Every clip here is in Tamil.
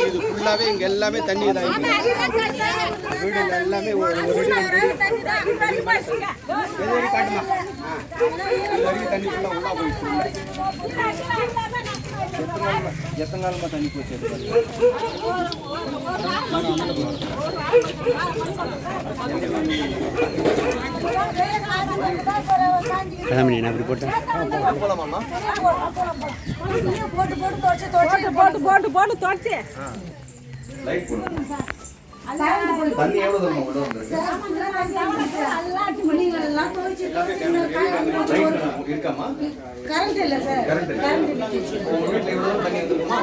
இது ஃபுல்லாகவே இங்கே எல்லாமே தண்ணி தான். வீடு எல்லாமே ஒரு காட்டுமா தண்ணி ஃபுல்லாக உள்ளா போயிடுச்சு. எத்தனை நாளுமா தண்ணி போச்சு? அப்படி போட்டேன் போட்டு தொடச்சு தண்ணி எவ்வளவு தூரம் உள்ள வந்திருக்கு? இருக்காமா? கரண்ட் இல்ல சார். கரண்ட் உங்க வீட்ல எவ்வளவு தண்ணி வந்திருக்குமா?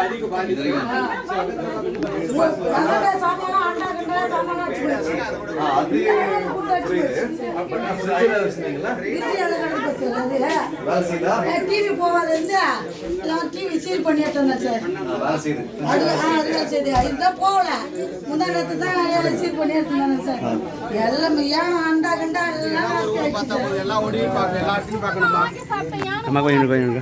அதிக பாதி தெரியும். அது டிவி போவாது டிவி சீல் பண்ணி எடுத்தோம் சார். இதுதான் போகல முந்தானத்து தான் சீல் பண்ணி எடுத்துனாங்க சார். எல்லாமே ஏன் அண்டா கண்டா எல்லாம் ஓடி எல்லாத்தையும் பார்க்கணுமா? அம்மா கொஞ்சம் கொஞ்சம்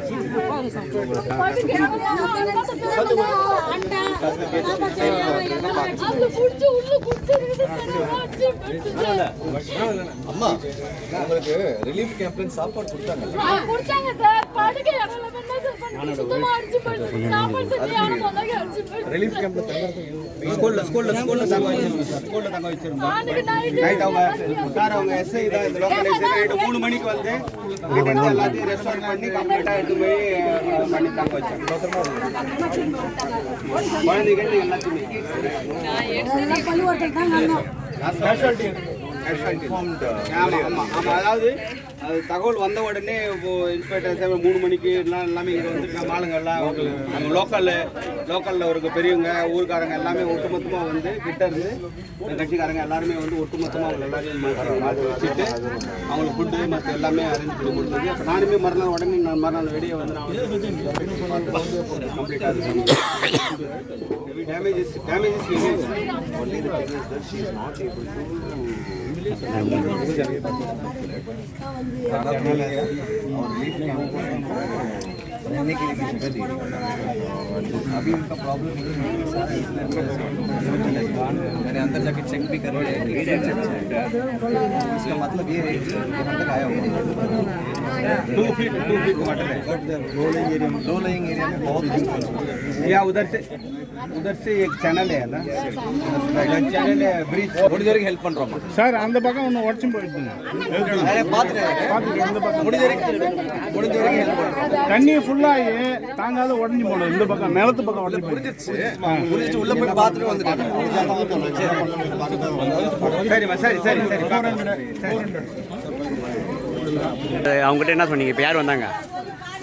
அம்மா உங்களுக்கு ரிலீஃப் கேம்ப்ல சாப்பாடு கொடுத்தாங்க சார். படுக்கை ரிலீஃப் கேம்ப்ல ஸ்கூல்ல தங்க வச்சிருந்தோம். நைட் அவங்க எஸ்ஐ தான் இந்த லோக்கல் எஸ்ஐ நைட் 3 மணிக்கு வந்து எல்லாத்தையும் ரெஸ்டாரண்ட் பண்ணி கம்ப்ளீட்டா எடுத்து போய் பண்ணி தங்க வச்சாங்க. குழந்தைகள் எல்லாத்தையுமே அதாவது தகவல் வந்த உடனே இப்போ இன்ஸ்பெக்டர் சார் 3 மணிக்கு எல்லாமே இங்கே வந்துருக்காங்க. ஆளுங்கள்லாம் நம்ம லோக்கலில் ஒரு பெரியவங்க ஊருக்காரங்க எல்லாமே ஒட்டுமொத்தமாக வந்து கிட்ட இருந்து கட்சிக்காரங்க எல்லாருமே வந்து ஒட்டுமொத்தமாக அவங்க எல்லாரையும் மாற்றி வச்சுட்டு அவங்களுக்கு ஃபுட்டு மற்ற எல்லாமே அரேஞ்ச் பண்ணி கொடுத்தது. அப்போ நானுமே மறுநாள் வெளியே வந்து நான் கம்ப்ளீட்டாக டேமேஜஸ் अभी उनका प्रॉब्लम मैंने अंदर जाके चेक भी कर लिया। इसका मतलब ये है कि अंदर आया हुआ 2 फीट वाटर है बट लो लेइंग एरिया में बहुत या उधर से एक चैनल है ना चैनल है ब्रिज थोड़ी देर हेल्प பண்றோம் சார். அந்த பக்கம் ஒன்று உடச்சும் போயிடுதுங்க. தண்ணி ஃபுல்லாகி தாங்காத உடஞ்சி போனோம். இந்த பக்கம் நிலத்து பக்கம் உடஞ்சி போயிடுச்சு. உள்ள போய் பார்த்துட்டு வந்துட்டாங்க. சரி அவங்ககிட்ட என்ன சொன்னீங்க? இப்போ யார் வந்தாங்க?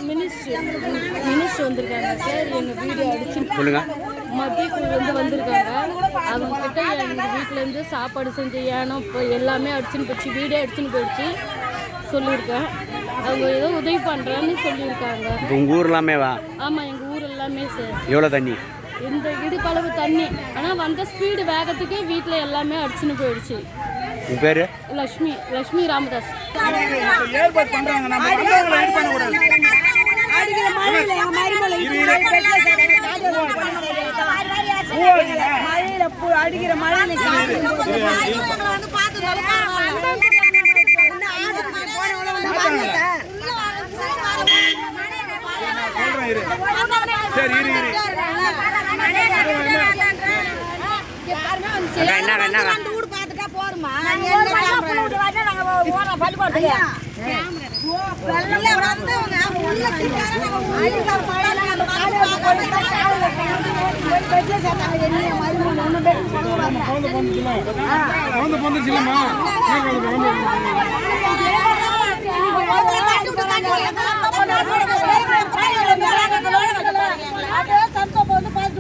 மினிஸ்டர் வந்திருக்காங்க சார். எங்கள் வீடியோ அடிச்சு சொல்லுங்க. மத்திய குழுலேருந்து வந்திருக்காங்க. அவங்கக்கிட்ட எங்கள் வீட்டிலேருந்து சாப்பாடு செஞ்சு ஏனோ இப்போ எல்லாமே அடிச்சுன்னு போச்சு, வீடியோ அடிச்சுன்னு போயிடுச்சு சொல்லியிருக்கேன். அவங்க ஏதோ உதவி பண்ணுறான்னு சொல்லியிருக்காங்க. இப்போ உங்கள் ஊர் எல்லாமே வா? ஆமாம், எங்கள் ஊர் எல்லாமே சார். எவ்வளோ தண்ணி? இந்த இடுப்பளவு தண்ணி. ஆனால் வந்த ஸ்பீடு வேகத்துக்கே வீட்டில் எல்லாமே அடிச்சுன்னு போயிடுச்சு. உன் பேர்? லக்ஷ்மி ராமதாஸ். அடிக்கிற மழையில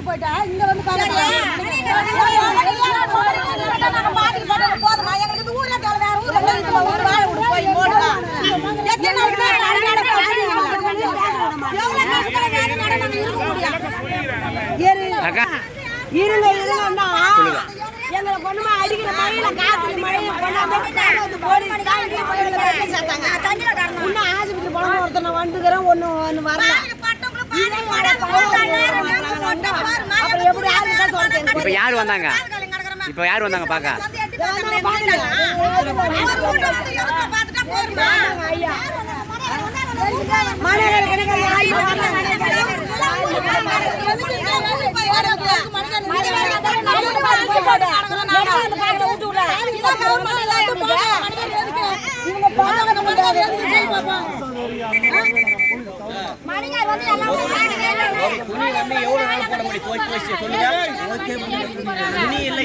போயிட்டா இங்க வந்து எங்களை பொண்ணுமா அடிக்கிற மழையில காத்துல மழையில கொண்டாந்து போலீஸ் தான் இன்னும் ஆஸ்பத்திரி போன ஒருத்தனை வந்துக்கிறேன் ஒண்ணு வரல. இப்போ யார் வந்தாங்க? இப்போ யார் வந்தாங்க பார்க்க? துணி வந்து எவ்வளவு நாள் போட முடியும்? துணி இல்லை.